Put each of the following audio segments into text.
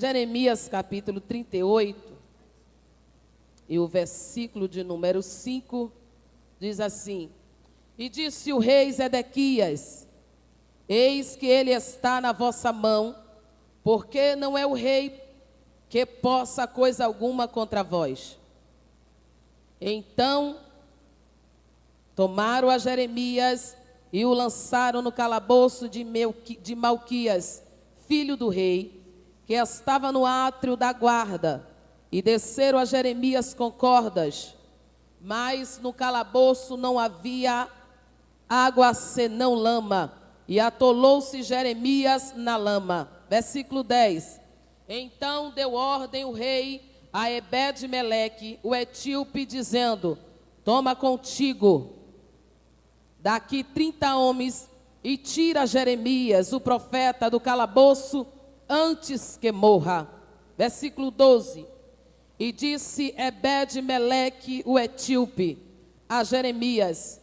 Jeremias capítulo 38, e o versículo de número 5, diz assim: E disse o rei Zedequias: Eis que ele está na vossa mão, porque não é o rei que possa coisa alguma contra vós. Então tomaram a Jeremias e o lançaram no calabouço de Malquias, filho do rei, que estava no átrio da guarda, e desceram a Jeremias com cordas, mas no calabouço não havia água senão lama, e atolou-se Jeremias na lama. Versículo 10. Então deu ordem o rei a Ebed-Meleque, o etíope, dizendo: Toma contigo daqui 30 homens e tira Jeremias, o profeta, do calabouço antes que morra. Versículo 12. E disse Ebed-Meleque, o etíope, a Jeremias: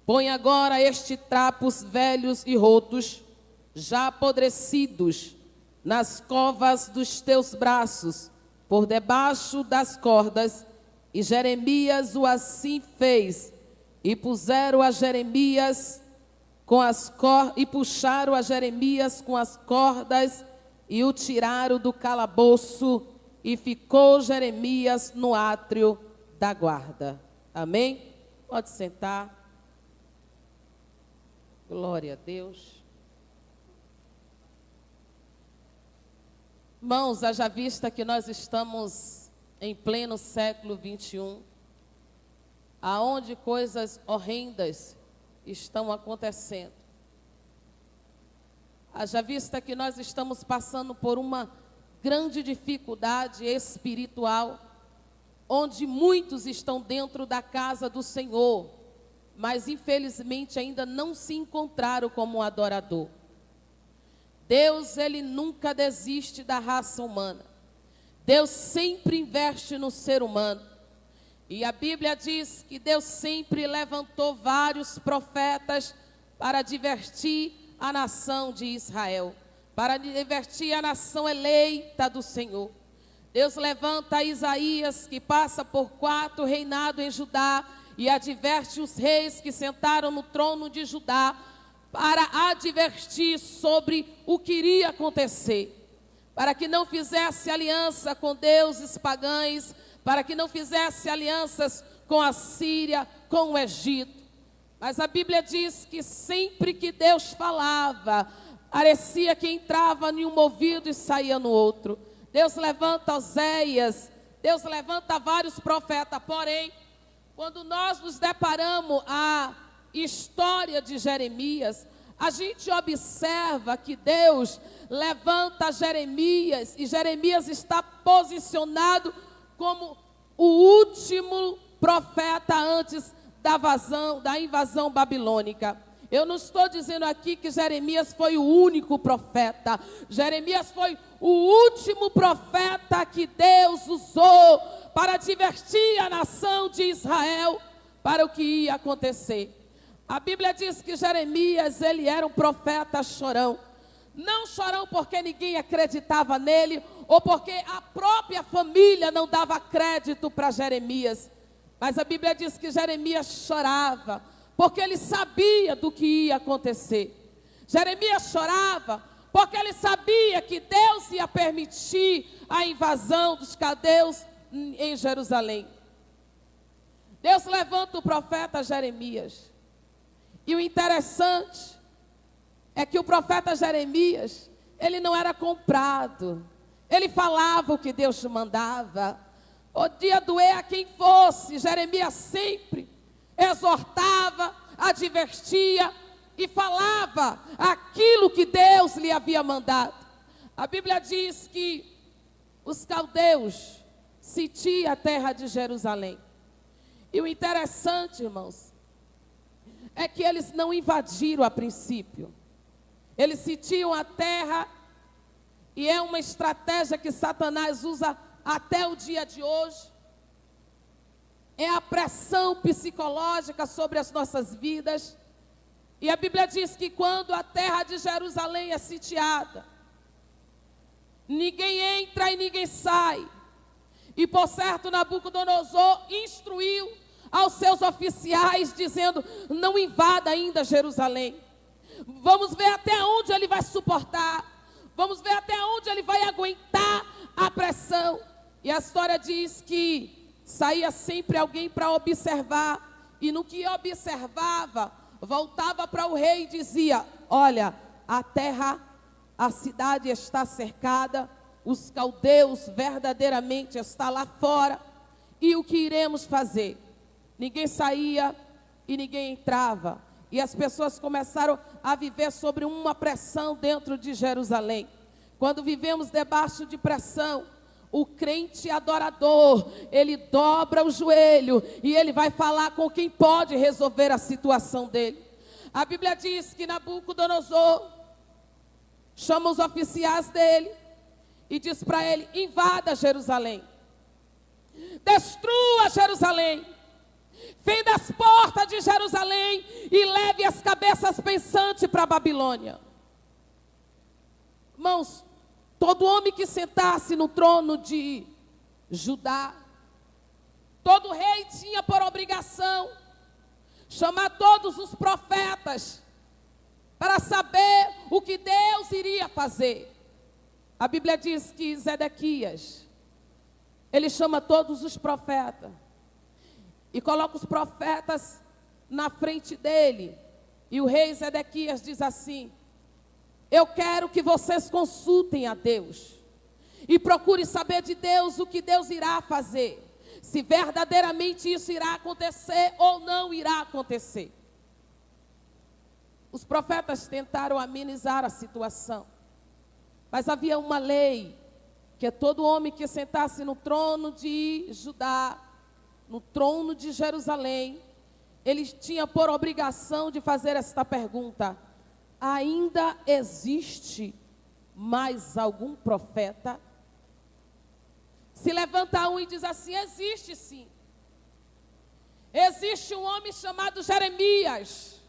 Põe agora estes trapos velhos e rotos, já apodrecidos, nas covas dos teus braços, por debaixo das cordas. E Jeremias o assim fez, e puseram a Jeremias e puxaram a Jeremias com as cordas, e o tiraram do calabouço, e ficou Jeremias no átrio da guarda. Amém? Pode sentar. Glória a Deus. Irmãos, haja vista que nós estamos em pleno século 21, aonde coisas horrendas estão acontecendo. Haja vista que nós estamos passando por uma grande dificuldade espiritual, onde muitos estão dentro da casa do Senhor, mas infelizmente ainda não se encontraram como um adorador. Deus, Ele nunca desiste da raça humana. Deus sempre investe no ser humano. E a Bíblia diz que Deus sempre levantou vários profetas para divertir a nação de Israel, para divertir a nação eleita do Senhor. Deus levanta Isaías, que passa por 4 reinados em Judá, e adverte os reis que sentaram no trono de Judá, para advertir sobre o que iria acontecer, para que não fizesse aliança com deuses pagãos, para que não fizesse alianças com a Síria, com o Egito. Mas a Bíblia diz que sempre que Deus falava, parecia que entrava em um ouvido e saía no outro. Deus levanta Oséias, Deus levanta vários profetas, porém, quando nós nos deparamos a história de Jeremias, a gente observa que Deus levanta Jeremias, e Jeremias está posicionado como o último profeta antes da invasão babilônica. Eu não estou dizendo aqui que Jeremias foi o único profeta. Jeremias foi o último profeta que Deus usou para advertir a nação de Israel para o que ia acontecer. A Bíblia diz que Jeremias, ele era um profeta chorão. Não chorão porque ninguém acreditava nele, ou porque a própria família não dava crédito para Jeremias. Mas a Bíblia diz que Jeremias chorava, porque ele sabia do que ia acontecer. Jeremias chorava, porque ele sabia que Deus ia permitir a invasão dos caldeus em Jerusalém. Deus levanta o profeta Jeremias. E o interessante é que o profeta Jeremias, ele não era comprado. Ele falava o que Deus mandava. Podia doer a quem fosse, Jeremias sempre exortava, advertia e falava aquilo que Deus lhe havia mandado. A Bíblia diz que os caldeus sitiam a terra de Jerusalém. E o interessante, irmãos, é que eles não invadiram a princípio. Eles sitiam a terra, e é uma estratégia que Satanás usa até o dia de hoje. É a pressão psicológica sobre as nossas vidas. E a Bíblia diz que quando a terra de Jerusalém é sitiada, ninguém entra e ninguém sai. E por certo Nabucodonosor instruiu aos seus oficiais, dizendo: não invada ainda Jerusalém. Vamos ver até onde ele vai suportar. Vamos ver até onde ele vai aguentar a pressão. E a história diz que saía sempre alguém para observar. E no que observava, voltava para o rei e dizia: olha, a terra, a cidade está cercada, os caldeus verdadeiramente estão lá fora. E o que iremos fazer? Ninguém saía e ninguém entrava. E as pessoas começaram a viver sobre uma pressão dentro de Jerusalém. Quando vivemos debaixo de pressão, o crente adorador, ele dobra o joelho e ele vai falar com quem pode resolver a situação dele. A Bíblia diz que Nabucodonosor chama os oficiais dele e diz para ele: invada Jerusalém, destrua Jerusalém, vem das portas de Jerusalém e leve as cabeças pensantes para a Babilônia. Irmãos, todo homem que sentasse no trono de Judá, todo rei tinha por obrigação chamar todos os profetas para saber o que Deus iria fazer. A Bíblia diz que Zedequias, ele chama todos os profetas e coloca os profetas na frente dele. E o rei Zedequias diz assim: eu quero que vocês consultem a Deus e procurem saber de Deus o que Deus irá fazer, se verdadeiramente isso irá acontecer ou não irá acontecer. Os profetas tentaram amenizar a situação, mas havia uma lei, que todo homem que sentasse no trono de Judá, no trono de Jerusalém, ele tinha por obrigação de fazer esta pergunta: ainda existe mais algum profeta? Se levanta um e diz assim: existe sim. Existe um homem chamado Jeremias.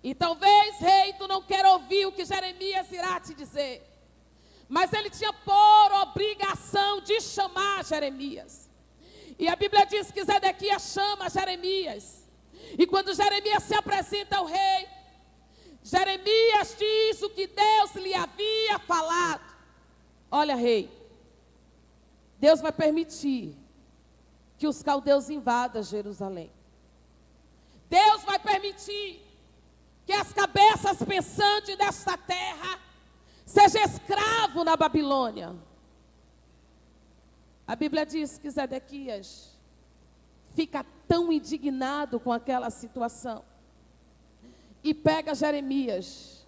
E talvez, rei, tu não queira ouvir o que Jeremias irá te dizer, mas ele tinha por obrigação de chamar Jeremias. E a Bíblia diz que Zedequias chama Jeremias. E quando Jeremias se apresenta ao rei, Jeremias diz o que Deus lhe havia falado. Olha, rei, Deus vai permitir que os caldeus invadam Jerusalém. Deus vai permitir que as cabeças pensantes desta terra sejam escravos na Babilônia. A Bíblia diz que Zedequias fica tão indignado com aquela situação e pega Jeremias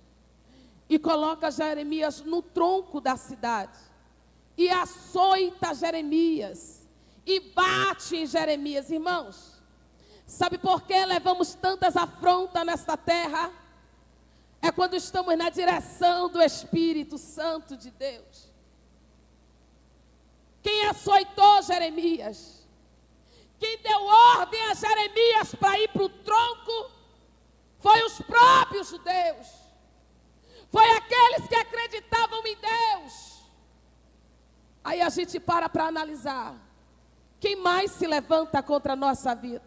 e coloca Jeremias no tronco da cidade e açoita Jeremias e bate em Jeremias. Irmãos, sabe por que levamos tantas afrontas nesta terra? É quando estamos na direção do Espírito Santo de Deus. Quem açoitou Jeremias? Quem deu ordem a Jeremias para ir para o tronco? Foi os próprios judeus. Foi aqueles que acreditavam em Deus. Aí a gente para analisar. Quem mais se levanta contra a nossa vida?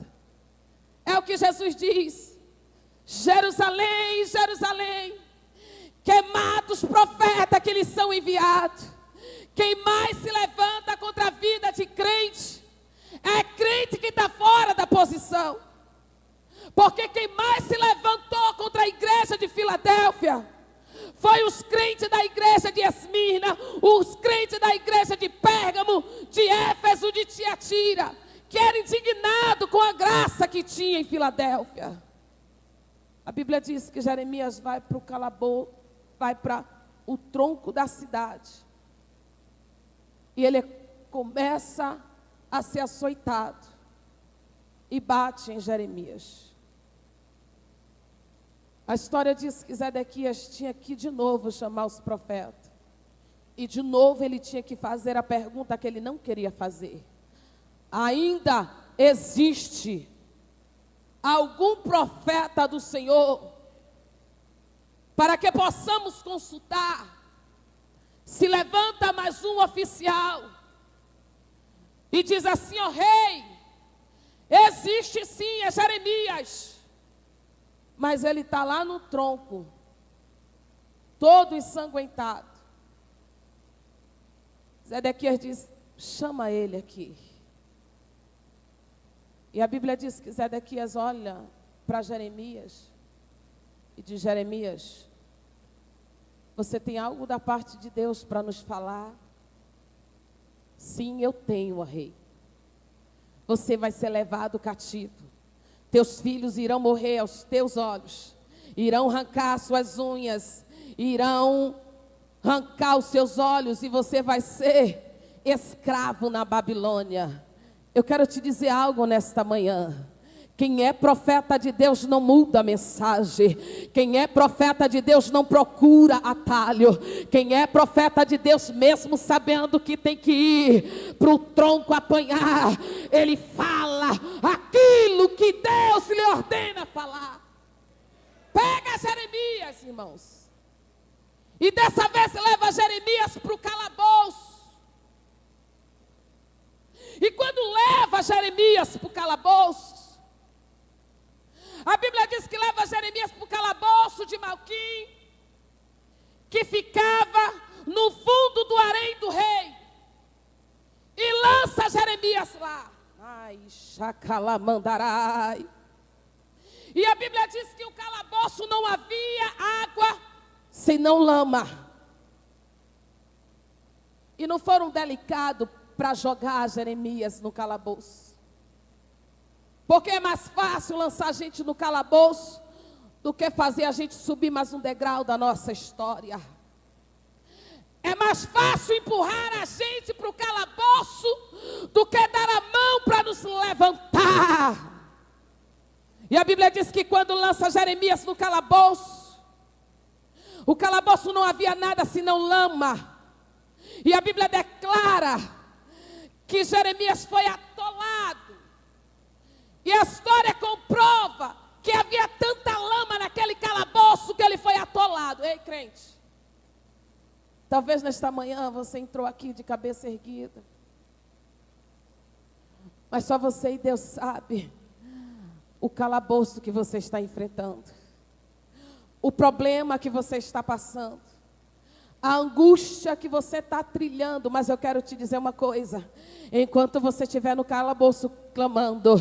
É o que Jesus diz: Jerusalém, Jerusalém, queimado os profetas que lhes são enviados. Quem mais se levanta contra a vida de crente é crente que está fora da posição. Porque quem mais se levantou contra a igreja de Filadélfia foi os crentes da igreja de Esmirna, os crentes da igreja de Pérgamo, de Éfeso, de Tiatira, que era indignado com a graça que tinha em Filadélfia. A Bíblia diz que Jeremias vai para o calabouço, vai para o tronco da cidade. E ele começa a ser açoitado e bate em Jeremias. A história diz que Zedequias tinha que de novo chamar os profetas. E de novo ele tinha que fazer a pergunta que ele não queria fazer: ainda existe algum profeta do Senhor para que possamos consultar Se levanta mais um oficial e diz assim: ó rei, existe sim, é Jeremias, mas ele está lá no tronco, todo ensanguentado. Zedequias diz: chama ele aqui. E a Bíblia diz que Zedequias olha para Jeremias e diz: Jeremias, você tem algo da parte de Deus para nos falar? Sim, eu tenho, ó rei. Você vai ser levado cativo. Teus filhos irão morrer aos teus olhos. Irão arrancar suas unhas. Irão arrancar os seus olhos e você vai ser escravo na Babilônia. Eu quero te dizer algo nesta manhã. Quem é profeta de Deus não muda a mensagem. Quem é profeta de Deus não procura atalho. Quem é profeta de Deus, mesmo sabendo que tem que ir para o tronco apanhar, ele fala aquilo que Deus lhe ordena falar. Pega Jeremias, irmãos, e dessa vez leva Jeremias para o calabouço. E quando leva Jeremias para o calabouço, a Bíblia diz que leva Jeremias para o calabouço de Malquim, que ficava no fundo do harém do rei, e lança Jeremias lá. Ai, chacalamandarai. E a Bíblia diz que o calabouço não havia água, senão lama. E não foram delicados para jogar Jeremias no calabouço. Porque é mais fácil lançar a gente no calabouço do que fazer a gente subir mais um degrau da nossa história. É mais fácil empurrar a gente para o calabouço do que dar a mão para nos levantar. E a Bíblia diz que quando lança Jeremias no calabouço, o calabouço não havia nada senão lama. E a Bíblia declara que Jeremias foi atolado. E a história comprova que havia tanta lama naquele calabouço que ele foi atolado. Ei, crente, talvez nesta manhã você entrou aqui de cabeça erguida, mas só você e Deus sabe o calabouço que você está enfrentando, o problema que você está passando, a angústia que você está trilhando. Mas eu quero te dizer uma coisa: enquanto você estiver no calabouço clamando,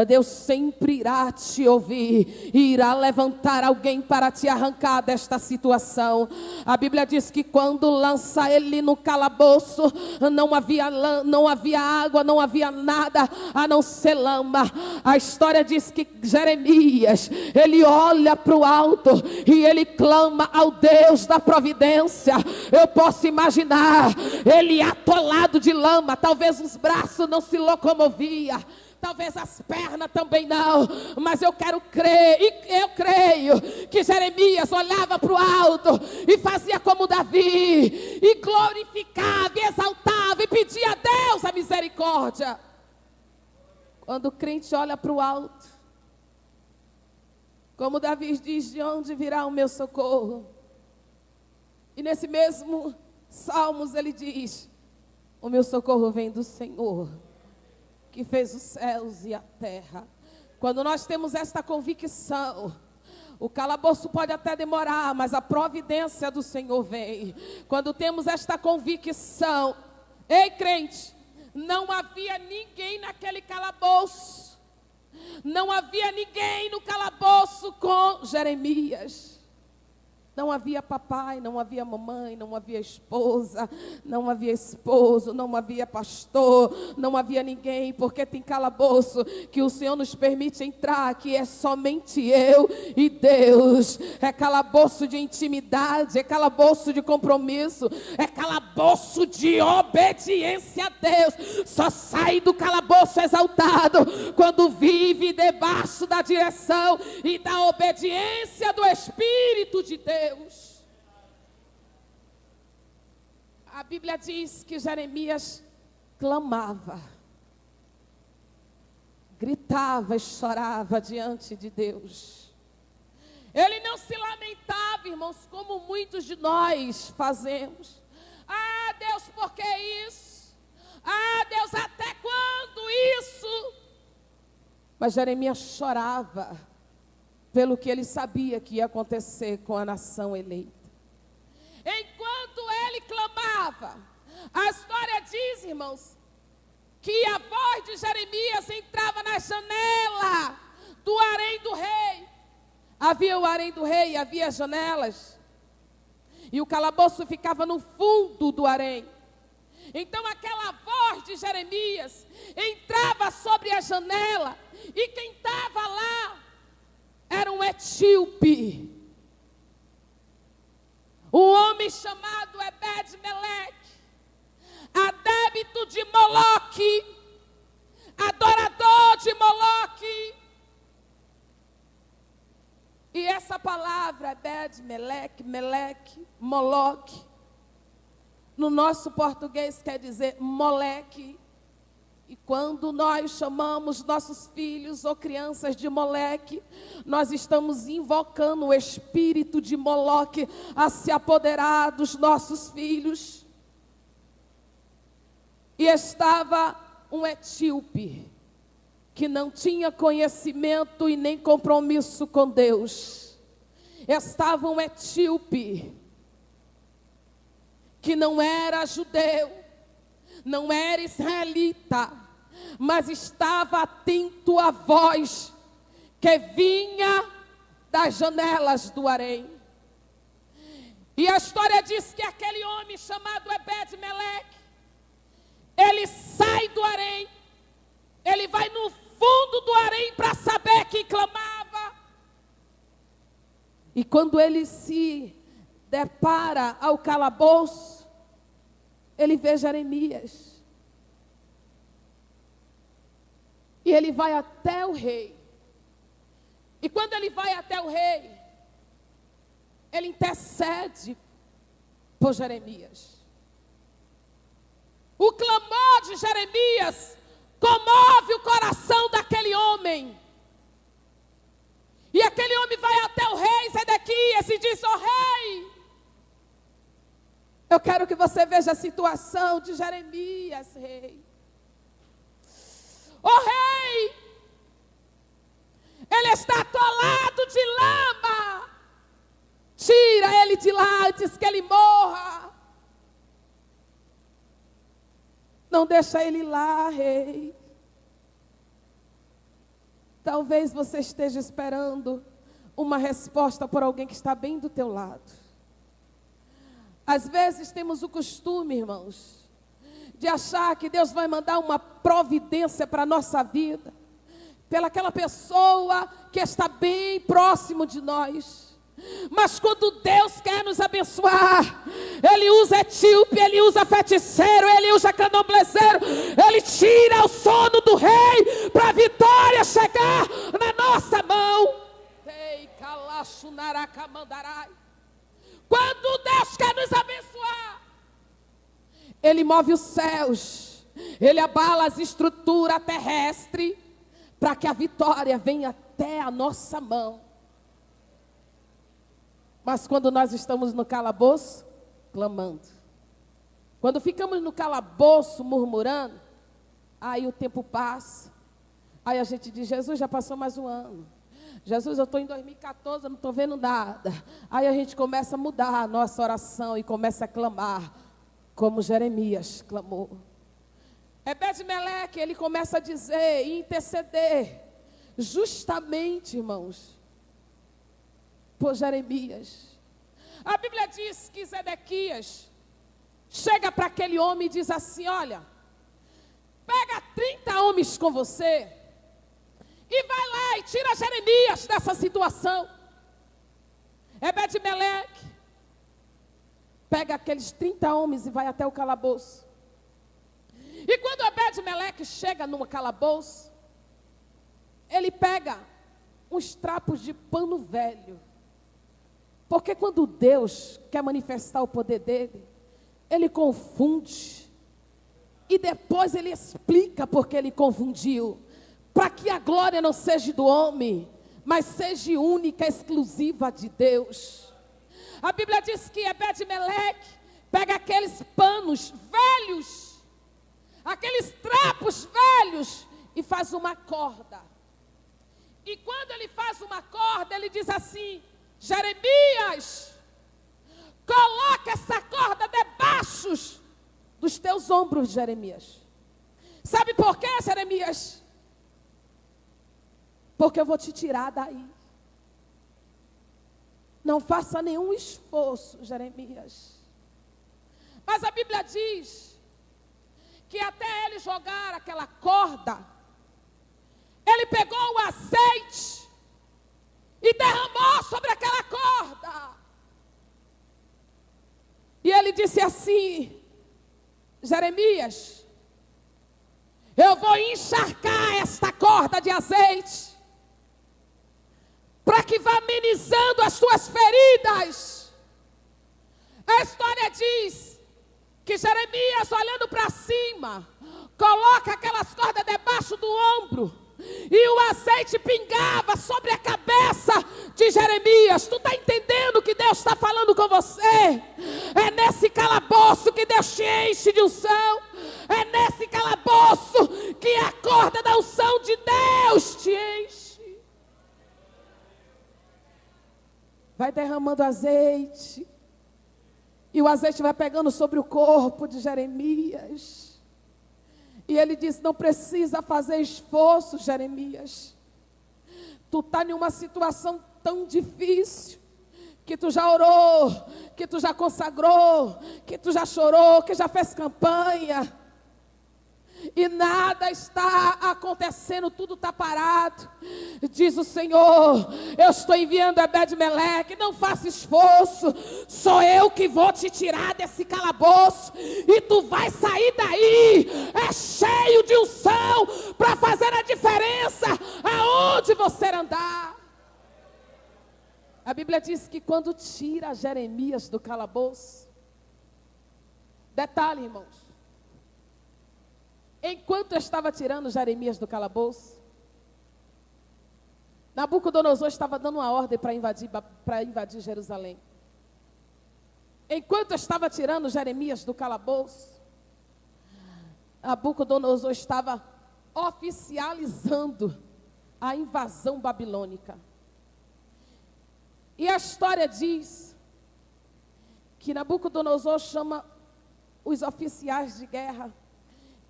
Deus sempre irá te ouvir e irá levantar alguém para te arrancar desta situação. A Bíblia diz que quando lança ele no calabouço, não havia água, não havia nada a não ser lama. A história diz que Jeremias, ele olha para o alto e ele clama ao Deus da providência. Eu posso imaginar ele atolado de lama, talvez os braços não se locomoviam, talvez as pernas também não, mas eu quero crer, e eu creio que Jeremias olhava para o alto e fazia como Davi, e glorificava, e exaltava, e pedia a Deus a misericórdia. Quando o crente olha para o alto, como Davi diz: de onde virá o meu socorro? E nesse mesmo Salmos ele diz: o meu socorro vem do Senhor, que fez os céus e a terra. Quando nós temos esta convicção, o calabouço pode até demorar, mas a providência do Senhor vem. Quando temos esta convicção, ei crente, não havia ninguém naquele calabouço, não havia ninguém no calabouço com Jeremias. Não havia papai, não havia mamãe, não havia esposa, não havia esposo, não havia pastor, não havia ninguém, porque tem calabouço que o Senhor nos permite entrar, que é somente eu e Deus. É calabouço de intimidade, é calabouço de compromisso, é calabouço de obediência a Deus. Só sai do calabouço exaltado quando vive debaixo da direção e da obediência do Espírito de Deus. A Bíblia diz que Jeremias clamava, gritava e chorava diante de Deus. Ele não se lamentava, irmãos, como muitos de nós fazemos. Deus, por que isso? Ah, Deus, até quando isso? Mas Jeremias chorava pelo que ele sabia que ia acontecer com a nação eleita. Enquanto ele clamava, a história diz, irmãos, que a voz de Jeremias entrava na janela do harém do rei. Havia o harém do rei, havia janelas. E o calabouço ficava no fundo do harém. Então aquela voz de Jeremias entrava sobre a janela. E quem estava lá era um etíope. Um homem chamado Ebed-Meleque, adébito de Moloque, adorador de Moloque. E essa palavra, Ebed-Meleque, Meleque, Moloque, no nosso português quer dizer moleque. E quando nós chamamos nossos filhos ou crianças de moleque, nós estamos invocando o espírito de Moloque a se apoderar dos nossos filhos. E estava um etíope que não tinha conhecimento e nem compromisso com Deus. Estava um etíope que não era judeu, não era israelita, mas estava atento à voz que vinha das janelas do harém. E a história diz que aquele homem chamado Ebed-Meleque, ele sai do harém, ele vai no fundo do harém para saber quem clamava. E quando ele se depara ao calabouço, ele vê Jeremias. E ele vai até o rei. E quando ele vai até o rei, ele intercede por Jeremias. O clamor de Jeremias comove o coração daquele homem. E aquele homem vai até o rei Zedequias e diz: ó rei, eu quero que você veja a situação de Jeremias, rei. Ó rei, ele está atolado de lama. Tira ele de lá antes que ele morra. Não deixa ele lá, rei. Talvez você esteja esperando uma resposta por alguém que está bem do teu lado. Às vezes temos o costume, irmãos, de achar que Deus vai mandar uma providência para a nossa vida, pelaquela pessoa que está bem próximo de nós. Mas quando Deus quer nos abençoar, Ele usa etíope, Ele usa feiticeiro, Ele usa candomblezeiro, Ele tira o sono do rei para a vitória chegar na nossa mão. Quando Deus quer nos abençoar, Ele move os céus, Ele abala as estruturas terrestres, para que a vitória venha até a nossa mão. Mas quando nós estamos no calabouço, clamando, quando ficamos no calabouço murmurando, aí o tempo passa, aí a gente diz: Jesus, já passou mais um ano. Jesus, eu estou em 2014, eu não estou vendo nada. Aí a gente começa a mudar a nossa oração e começa a clamar, como Jeremias clamou. Ebed-Meleque, ele começa a dizer e interceder, justamente, irmãos, por Jeremias. A Bíblia diz que Zedequias chega para aquele homem e diz assim: olha, pega 30 homens com você e vai lá e tira Jeremias dessa situação. Ebed-Meleque pega aqueles 30 homens e vai até o calabouço. E quando Ebed-Meleque chega num calabouço, ele pega uns trapos de pano velho. Porque quando Deus quer manifestar o poder dele, ele confunde. E depois ele explica porque ele confundiu. Para que a glória não seja do homem, mas seja única, exclusiva de Deus. A Bíblia diz que Ebed-Meleque pega aqueles panos velhos, aqueles trapos velhos, e faz uma corda. E quando ele faz uma corda, ele diz assim: Jeremias, coloca essa corda debaixo dos teus ombros, Jeremias. Sabe por quê, Jeremias? Porque eu vou te tirar daí. Não faça nenhum esforço, Jeremias. Mas a Bíblia diz que até ele jogar aquela corda, ele pegou o azeite e derramou sobre aquela corda. E ele disse assim: Jeremias, eu vou encharcar esta corda de azeite, para que vá amenizando as tuas feridas. A história diz que Jeremias, olhando para cima, coloca aquelas cordas debaixo do ombro, e o azeite pingava sobre a cabeça de Jeremias. Tu está entendendo que Deus está falando com você? É nesse calabouço que Deus te enche de unção. É nesse calabouço que a corda da unção de Deus te enche. Vai derramando azeite, e o azeite vai pegando sobre o corpo de Jeremias. E ele diz: não precisa fazer esforço, Jeremias. Tu está em uma situação tão difícil, que tu já orou, que tu já consagrou, que tu já chorou, que já fez campanha, e nada está acontecendo, tudo está parado. Diz o Senhor: eu estou enviando Ebed-Meleque, não faça esforço, sou eu que vou te tirar desse calabouço, e tu vai sair daí, cheio de unção, para fazer a diferença aonde você andar. A Bíblia diz que quando tira Jeremias do calabouço, detalhe, irmãos, enquanto eu estava tirando Jeremias do calabouço, Nabucodonosor estava dando uma ordem para invadir Jerusalém. Enquanto eu estava tirando Jeremias do calabouço, Nabucodonosor estava oficializando a invasão babilônica. E a história diz que Nabucodonosor chama os oficiais de guerra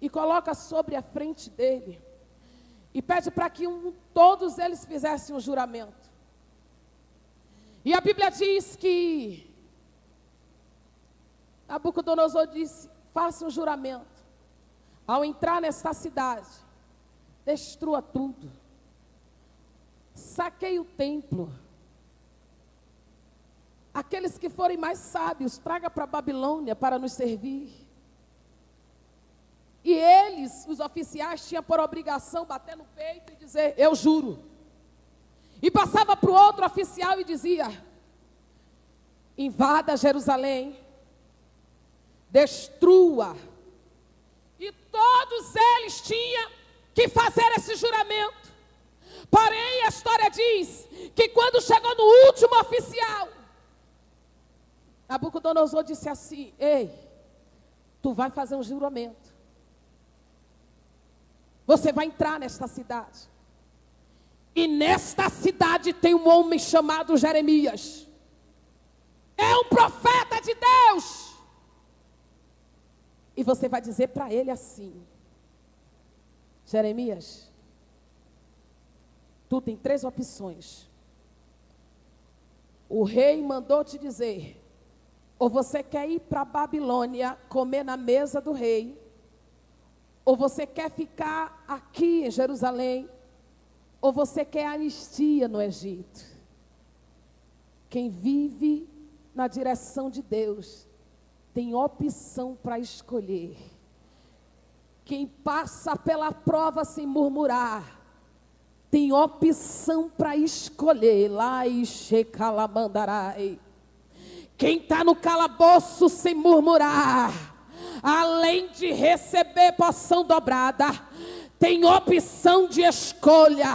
e coloca sobre a frente dele, e pede para que todos eles fizessem um juramento. E a Bíblia diz que Nabucodonosor disse: faça um juramento. Ao entrar nesta cidade, destrua tudo, saqueie o templo. Aqueles que forem mais sábios, traga para a Babilônia para nos servir. E eles, os oficiais, tinham por obrigação bater no peito e dizer: eu juro. E passava para o outro oficial e dizia: invada Jerusalém, destrua. E todos eles tinham que fazer esse juramento. Porém, a história diz que quando chegou no último oficial, Nabucodonosor disse assim: ei, tu vai fazer um juramento. Você vai entrar nesta cidade, e nesta cidade tem um homem chamado Jeremias. É um profeta de Deus. E você vai dizer para ele assim: Jeremias, tu tem 3 opções. O rei mandou te dizer: ou você quer ir para a Babilônia comer na mesa do rei, ou você quer ficar aqui em Jerusalém, ou você quer anistia no Egito. Quem vive na direção de Deus tem opção para escolher. Quem passa pela prova sem murmurar tem opção para escolher. Lá e Shekalamandarai. Quem está no calabouço sem murmurar, além de receber porção dobrada, tem opção de escolha.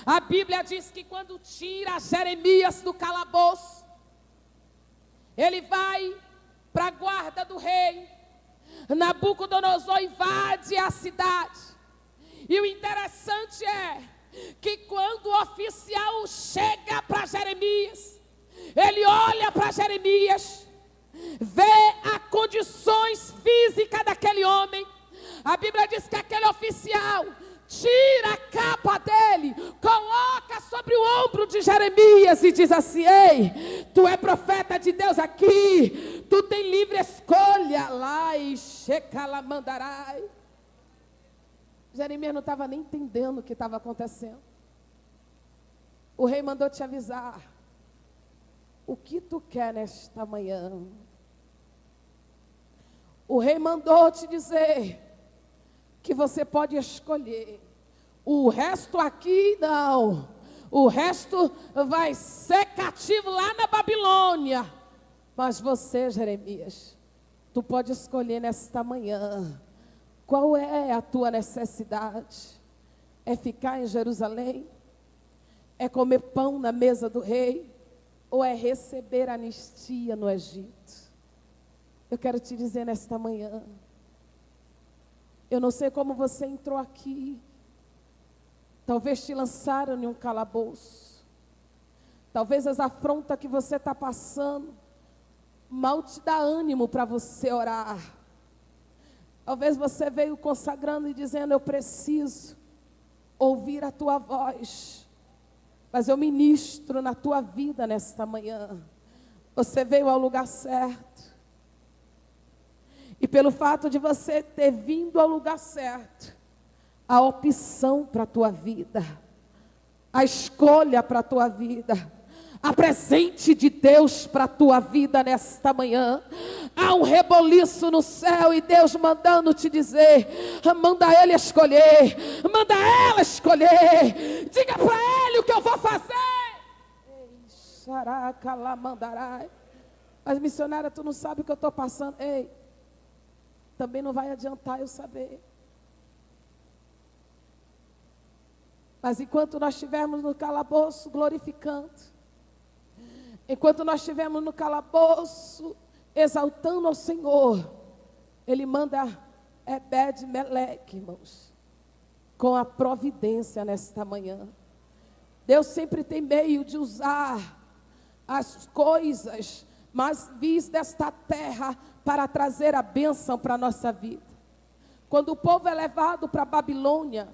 A Bíblia diz que quando tira Jeremias do calabouço, ele vai para a guarda do rei. Nabucodonosor invade a cidade. E o interessante é que quando o oficial chega para Jeremias, ele olha para Jeremias, vê as condições físicas daquele homem. A Bíblia diz que aquele oficial tira a capa dele, coloca sobre o ombro de Jeremias e diz assim: ei, tu é profeta de Deus aqui, tu tem livre escolha. Lá e Shekalamandarai. Jeremias não estava nem entendendo o que estava acontecendo. O rei mandou te avisar: o que tu quer nesta manhã? O rei mandou te dizer que você pode escolher. O resto aqui não. O resto vai ser cativo lá na Babilônia. Mas você, Jeremias, tu pode escolher nesta manhã. Qual é a tua necessidade? É ficar em Jerusalém? É comer pão na mesa do rei? Ou é receber anistia no Egito? Eu quero te dizer nesta manhã, eu não sei como você entrou aqui. Talvez te lançaram em um calabouço. Talvez as afrontas que você está passando mal te dá ânimo para você orar. Talvez você veio consagrando e dizendo: eu preciso ouvir a tua voz. Mas eu ministro na tua vida nesta manhã. Você veio ao lugar certo. E pelo fato de você ter vindo ao lugar certo, a opção para a tua vida, a escolha para a tua vida, a presente de Deus para a tua vida nesta manhã, há um reboliço no céu e Deus mandando te dizer: manda ele escolher, manda ela escolher, diga para ele o que eu vou fazer. Ei, xaraca lá mandarai. Mas missionária, tu não sabe o que eu estou passando. Ei, também não vai adiantar eu saber. Mas enquanto nós estivermos no calabouço glorificando, enquanto nós estivermos no calabouço exaltando ao Senhor, Ele manda Ebed-Meleque, irmãos, com a providência nesta manhã. Deus sempre tem meio de usar as coisas mais vis desta terra para trazer a bênção para a nossa vida. Quando o povo é levado para a Babilônia,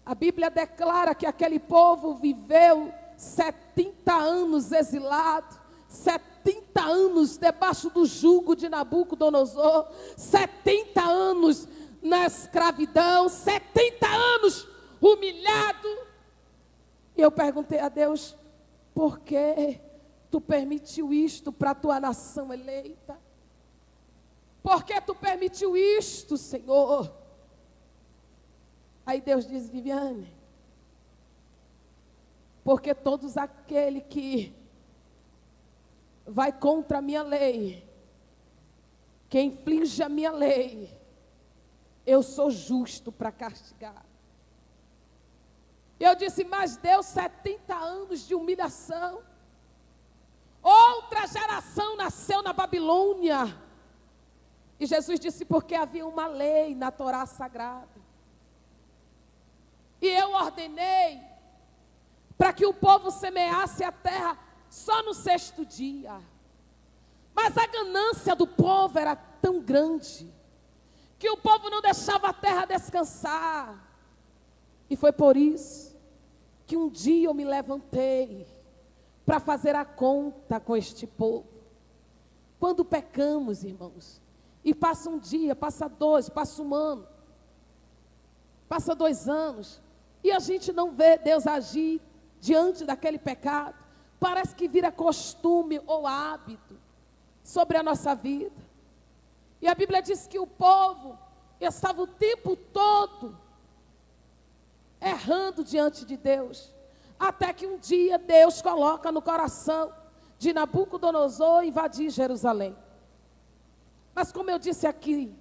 a Bíblia declara que aquele povo viveu 70 anos exilado, 70 anos debaixo do jugo de Nabucodonosor, 70 anos na escravidão, 70 anos humilhado. E eu perguntei a Deus: por que tu permitiu isto para a tua nação eleita? Por que tu permitiu isto, Senhor? Aí Deus diz: Viviane, porque todos aquele que vai contra a minha lei, que inflige a minha lei, eu sou justo para castigar. Eu disse: mas Deus, 70 anos de humilhação, outra geração nasceu na Babilônia. E Jesus disse: porque havia uma lei na Torá sagrada. E eu ordenei para que o povo semeasse a terra só no 6º dia. Mas a ganância do povo era tão grande que o povo não deixava a terra descansar. E foi por isso que um dia eu me levantei para fazer a conta com este povo. Quando pecamos, irmãos, e passa um dia, passa 2, passa um ano, passa 2 anos, e a gente não vê Deus agir diante daquele pecado, parece que vira costume ou hábito sobre a nossa vida. E a Bíblia diz que o povo estava o tempo todo errando diante de Deus, até que um dia Deus coloca no coração de Nabucodonosor invadir Jerusalém. Mas como eu disse aqui,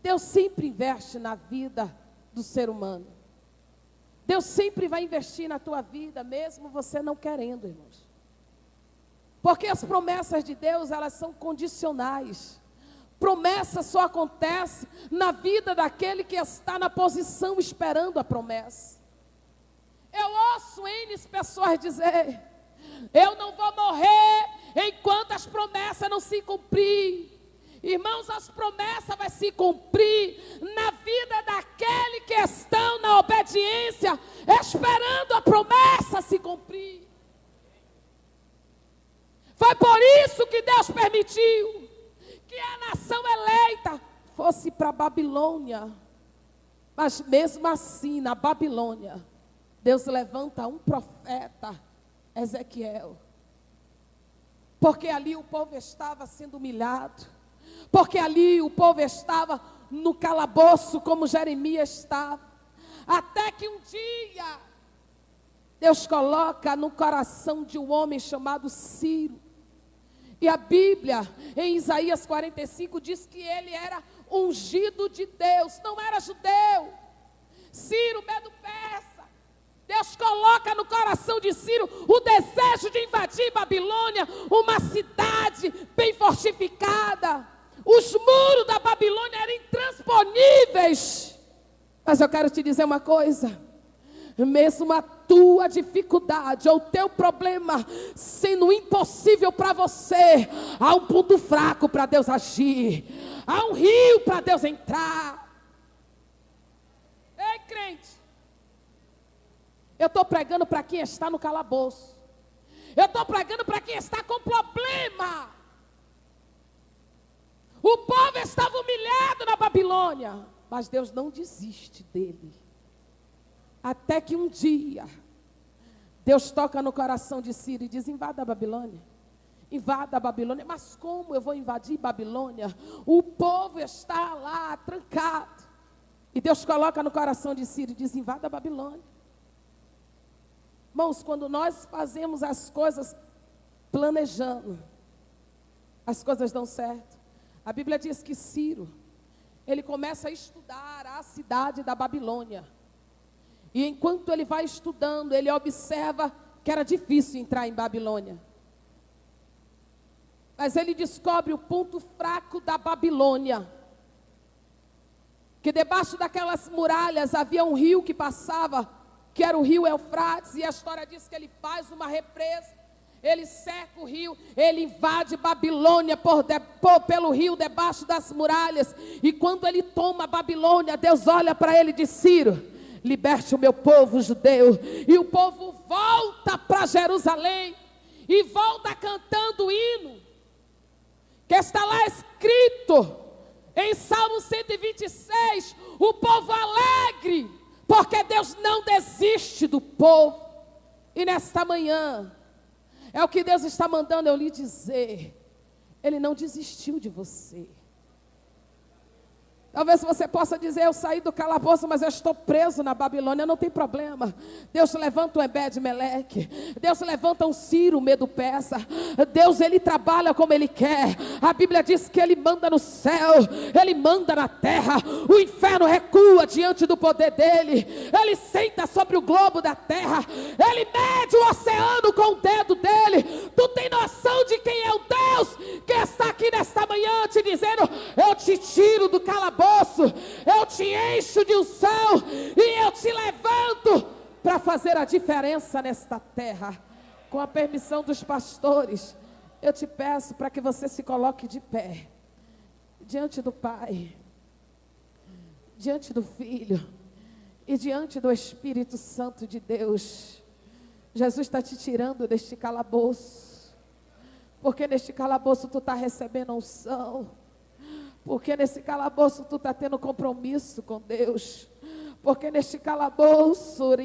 Deus sempre investe na vida do ser humano. Deus sempre vai investir na tua vida, mesmo você não querendo, irmãos. Porque as promessas de Deus, elas são condicionais. Promessa só acontece na vida daquele que está na posição esperando a promessa. Eu ouço N pessoas dizer: eu não vou morrer enquanto as promessas não se cumprir. Irmãos, as promessas vão se cumprir na vida daquele que estão na obediência, esperando a promessa se cumprir. Foi por isso que Deus permitiu que a nação eleita fosse para a Babilônia. Mas mesmo assim, na Babilônia, Deus levanta um profeta, Ezequiel. Porque ali o povo estava sendo humilhado. Porque ali o povo estava no calabouço, como Jeremias estava. Até que um dia, Deus coloca no coração de um homem chamado Ciro. E a Bíblia, em Isaías 45, diz que ele era ungido de Deus, não era judeu. Ciro, Medo-Persa. Deus coloca no coração de Ciro o desejo de invadir Babilônia, uma cidade bem fortificada. Os muros da Babilônia eram intransponíveis. Mas eu quero te dizer uma coisa: mesmo a tua dificuldade ou o teu problema sendo impossível para você, há um ponto fraco para Deus agir, há um rio para Deus entrar. Ei, crente, eu estou pregando para quem está no calabouço, eu estou pregando para quem está com problema. O povo estava humilhado na Babilônia, mas Deus não desiste dele. Até que um dia, Deus toca no coração de Ciro e diz: invada a Babilônia. Invada a Babilônia. Mas como eu vou invadir Babilônia? O povo está lá, trancado. E Deus coloca no coração de Ciro e diz: invada a Babilônia. Irmãos, quando nós fazemos as coisas planejando, as coisas dão certo. A Bíblia diz que Ciro, ele começa a estudar a cidade da Babilônia. E enquanto ele vai estudando, ele observa que era difícil entrar em Babilônia. Mas ele descobre o ponto fraco da Babilônia. Que debaixo daquelas muralhas havia um rio que passava, que era o rio Eufrates. E a história diz que ele faz uma represa. Ele cerca o rio, ele invade Babilônia pelo rio, debaixo das muralhas. E quando ele toma Babilônia, Deus olha para ele e diz: Ciro, liberte o meu povo judeu. E o povo volta para Jerusalém e volta cantando o hino que está lá escrito em Salmo 126. O povo alegre, porque Deus não desiste do povo. E nesta manhã, é o que Deus está mandando eu lhe dizer: Ele não desistiu de você. Talvez você possa dizer: eu saí do calabouço, mas eu estou preso na Babilônia. Não tem problema. Deus levanta um Ebed-Meleque. Deus levanta um Ciro, Medo-Persa. Deus, Ele trabalha como Ele quer. A Bíblia diz que Ele manda no céu, Ele manda na terra. O inferno recua diante do poder dEle. Ele senta sobre o globo da terra. Ele mede o oceano com o dedo dEle. Tu tem noção de quem é o Deus que está aqui nesta manhã te dizendo: eu te tiro do calabouço, eu te encho de unção e eu te levanto para fazer a diferença nesta terra. Com a permissão dos pastores, eu te peço para que você se coloque de pé diante do Pai, diante do Filho e diante do Espírito Santo de Deus. Jesus está te tirando deste calabouço, porque neste calabouço tu está recebendo unção. Porque nesse calabouço tu está tendo compromisso com Deus. Porque neste calabouço,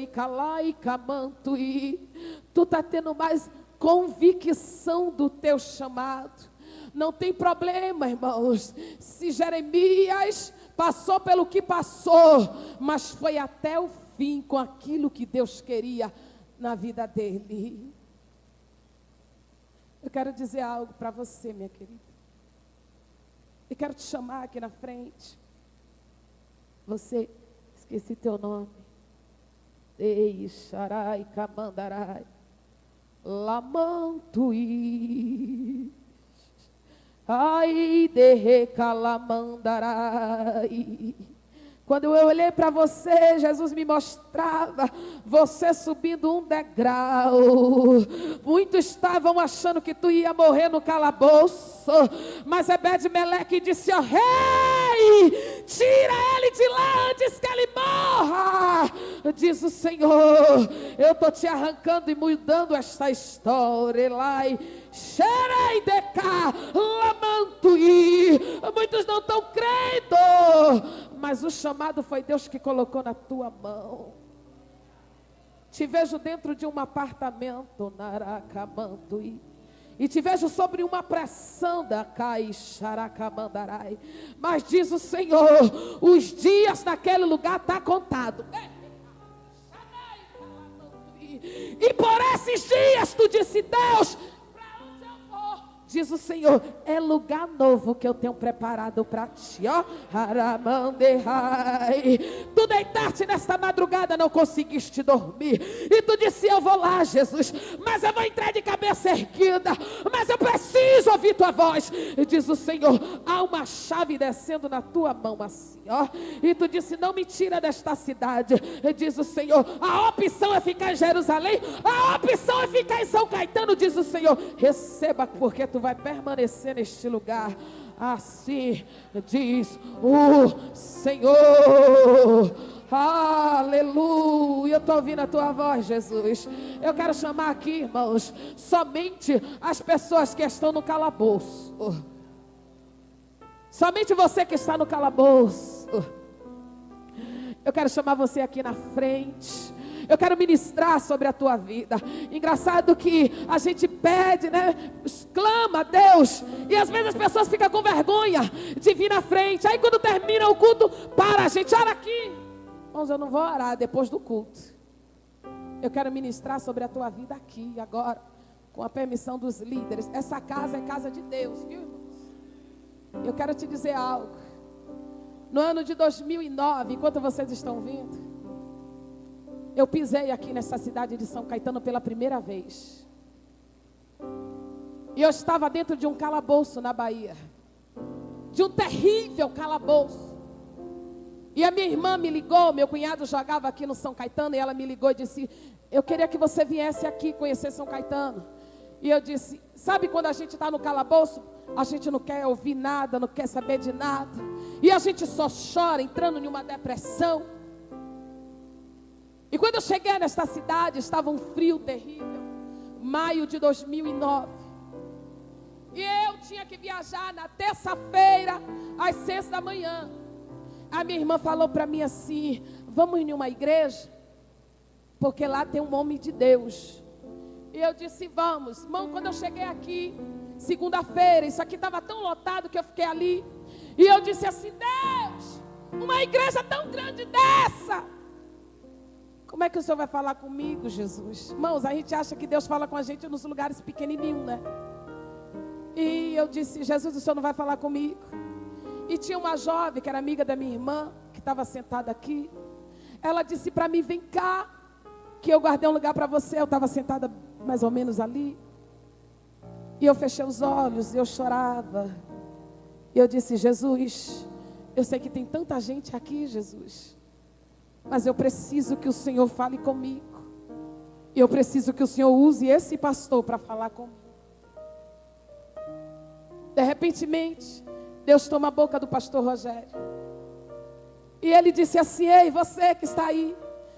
tu está tendo mais convicção do teu chamado. Não tem problema, irmãos. Se Jeremias passou pelo que passou, mas foi até o fim com aquilo que Deus queria na vida dele. Eu quero dizer algo para você, minha querida. Eu quero te chamar aqui na frente. Você, esqueci teu nome. Ei, Xarai, Camandarai. lamantui. Ai, derrecalamandarai. Quando eu olhei para você, Jesus me mostrava você subindo um degrau. Muitos estavam achando que tu ia morrer no calabouço, mas Ebed-Meleque disse: ó rei, tira ele de lá antes que ele morra. Diz o Senhor: eu estou te arrancando e mudando esta história. Elai, xerei de cá, lamantui. Muitos não estão crendo, mas o chamado foi Deus que colocou na tua mão. Te vejo dentro de um apartamento, Naracamandui, e te vejo sobre uma pressão da Caixaracamandarai. Mas diz o Senhor: os dias naquele lugar estão contados. E por esses dias tu disse: Deus, diz o Senhor, é lugar novo que eu tenho preparado para ti, ó. Aramanderai. Tu deitaste nesta madrugada, não conseguiste dormir, e tu disse: eu vou lá, Jesus, mas eu vou entrar de cabeça erguida, mas eu preciso ouvir tua voz. E diz o Senhor: há uma chave descendo na tua mão assim, ó. E tu disse: não me tira desta cidade. E diz o Senhor: a opção é ficar em Jerusalém, a opção é ficar em São Caetano. Diz o Senhor: receba, porque tu vai permanecer neste lugar. Assim diz o Senhor. Aleluia. Eu estou ouvindo a tua voz, Jesus. Eu quero chamar aqui, irmãos, somente as pessoas que estão no calabouço. Somente você que está no calabouço. Eu quero chamar você aqui na frente. Eu quero ministrar sobre a tua vida. Engraçado que a gente pede, né? Clama a Deus. E às vezes as pessoas ficam com vergonha de vir na frente. Aí quando termina o culto, para, a gente ora aqui. Irmãos, eu não vou orar depois do culto. Eu quero ministrar sobre a tua vida aqui, agora, com a permissão dos líderes. Essa casa é casa de Deus, viu, irmãos? Eu quero te dizer algo. No ano de 2009, enquanto vocês estão vindo, eu pisei aqui nessa cidade de São Caetano pela primeira vez. E eu estava dentro de um calabouço na Bahia. De um terrível calabouço. E a minha irmã me ligou, meu cunhado jogava aqui no São Caetano, e ela me ligou e disse: eu queria que você viesse aqui conhecer São Caetano. E eu disse: sabe quando a gente está no calabouço, a gente não quer ouvir nada, não quer saber de nada. E a gente só chora, entrando em uma depressão. E quando eu cheguei nesta cidade, estava um frio terrível. Maio de 2009. E eu tinha que viajar na terça-feira, às 6 da manhã. A minha irmã falou para mim assim: vamos em uma igreja, porque lá tem um homem de Deus. E eu disse: vamos. Irmão, quando eu cheguei aqui, segunda-feira, isso aqui estava tão lotado que eu fiquei ali. E eu disse assim: Deus, uma igreja tão grande dessa, como é que o Senhor vai falar comigo, Jesus? Irmãos, a gente acha que Deus fala com a gente nos lugares pequenininhos, né? E eu disse: Jesus, o Senhor não vai falar comigo? E tinha uma jovem que era amiga da minha irmã, que estava sentada aqui. Ela disse para mim: vem cá, que eu guardei um lugar para você. Eu estava sentada mais ou menos ali. E eu fechei os olhos e eu chorava. E eu disse: Jesus, eu sei que tem tanta gente aqui, Jesus, mas eu preciso que o Senhor fale comigo. E eu preciso que o Senhor use esse pastor para falar comigo. De repente, Deus toma a boca do pastor Rogério. E ele disse assim: ei, você que está aí,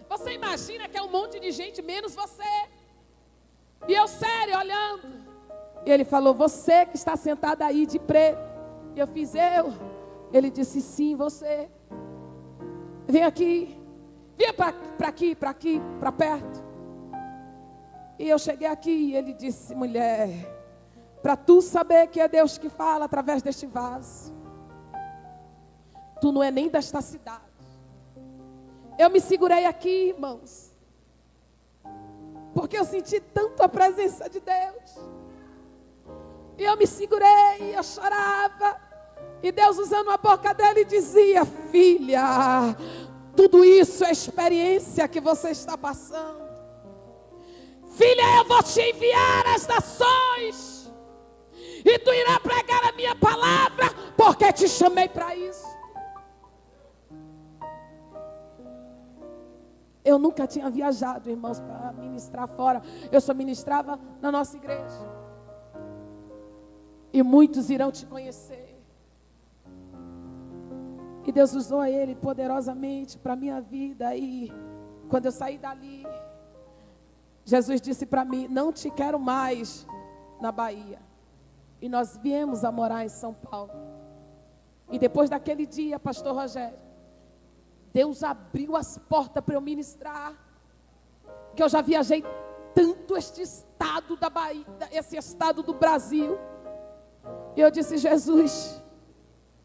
você imagina que é um monte de gente menos você? E eu sério, olhando. E ele falou: você que está sentada aí de preto. E eu fiz: eu. Ele disse: sim, você. Vem aqui. Vinha para aqui, para perto. E eu cheguei aqui e ele disse: mulher, para tu saber que é Deus que fala através deste vaso, tu não é nem desta cidade. Eu me segurei aqui, irmãos, porque eu senti tanto a presença de Deus. E eu me segurei, eu chorava. E Deus, usando a boca dele, dizia: filha, tudo isso é experiência que você está passando. Filha, eu vou te enviar às nações, e tu irás pregar a minha palavra, porque te chamei para isso. Eu nunca tinha viajado, irmãos, para ministrar fora. Eu só ministrava na nossa igreja. E muitos irão te conhecer. E Deus usou ele poderosamente para a minha vida. E quando eu saí dali, Jesus disse para mim: não te quero mais na Bahia. E nós viemos a morar em São Paulo. E depois daquele dia, pastor Rogério, Deus abriu as portas para eu ministrar. Que eu já viajei tanto este estado da Bahia, esse estado do Brasil. E eu disse: Jesus,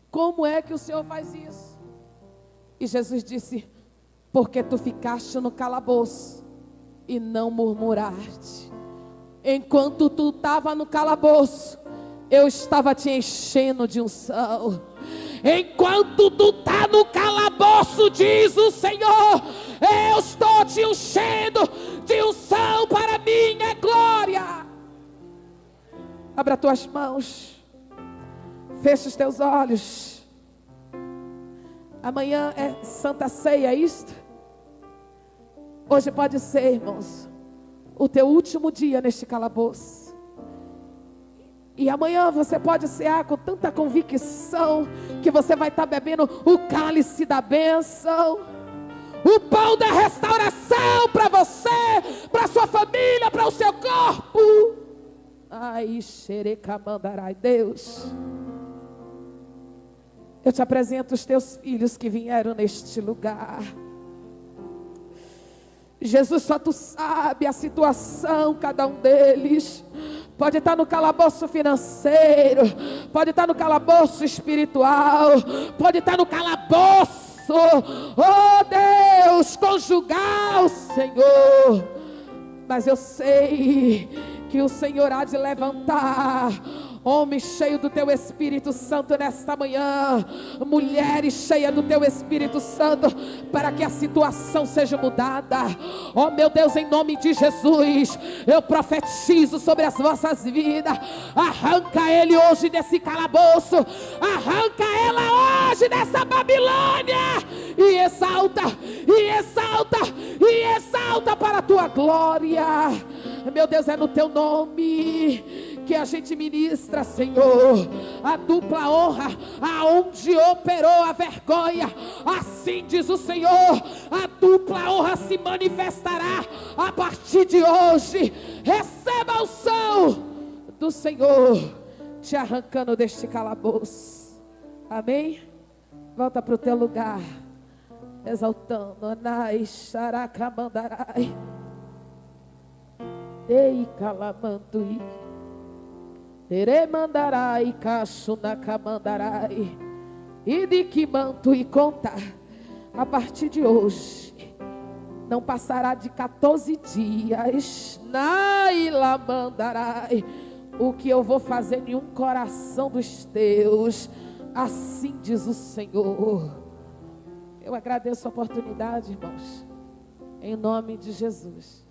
como é que o Senhor faz isso? E Jesus disse: porque tu ficaste no calabouço e não murmuraste. Enquanto tu estava no calabouço, eu estava te enchendo de unção. Enquanto tu está no calabouço, diz o Senhor, eu estou te enchendo de unção para a minha glória. Abra tuas mãos, fecha os teus olhos. Amanhã é Santa Ceia, é isto? Hoje pode ser, irmãos, o teu último dia neste calabouço. E amanhã você pode cear com tanta convicção que você vai estar bebendo o cálice da bênção, o pão da restauração para você, para a sua família, para o seu corpo. Ai, xerecamandarai, Deus. Eu te apresento os teus filhos que vieram neste lugar. Jesus, só tu sabe a situação, cada um deles. Pode estar no calabouço financeiro, pode estar no calabouço espiritual, pode estar no calabouço, oh Deus, conjugal, Senhor. Mas eu sei que o Senhor há de levantar homens cheios do teu Espírito Santo nesta manhã, mulheres cheias do teu Espírito Santo, para que a situação seja mudada. Oh meu Deus, em nome de Jesus, eu profetizo sobre as vossas vidas. Arranca ele hoje desse calabouço, arranca ela hoje dessa Babilônia, e exalta, e exalta, e exalta para a tua glória. Meu Deus, é no teu nome que a gente ministra, Senhor, a dupla honra, aonde operou a vergonha, assim diz o Senhor, a dupla honra se manifestará a partir de hoje. Receba a unção do Senhor, te arrancando deste calabouço. Amém? Volta para o teu lugar, exaltando. Anai, xaracamandarai, ei, calamantui, teremandarai, cachunacamandarai, e de que manto e contar. A partir de hoje, não passará de 14 dias, nailamandarai, o que eu vou fazer em um coração dos teus, assim diz o Senhor. Eu agradeço a oportunidade, irmãos, em nome de Jesus.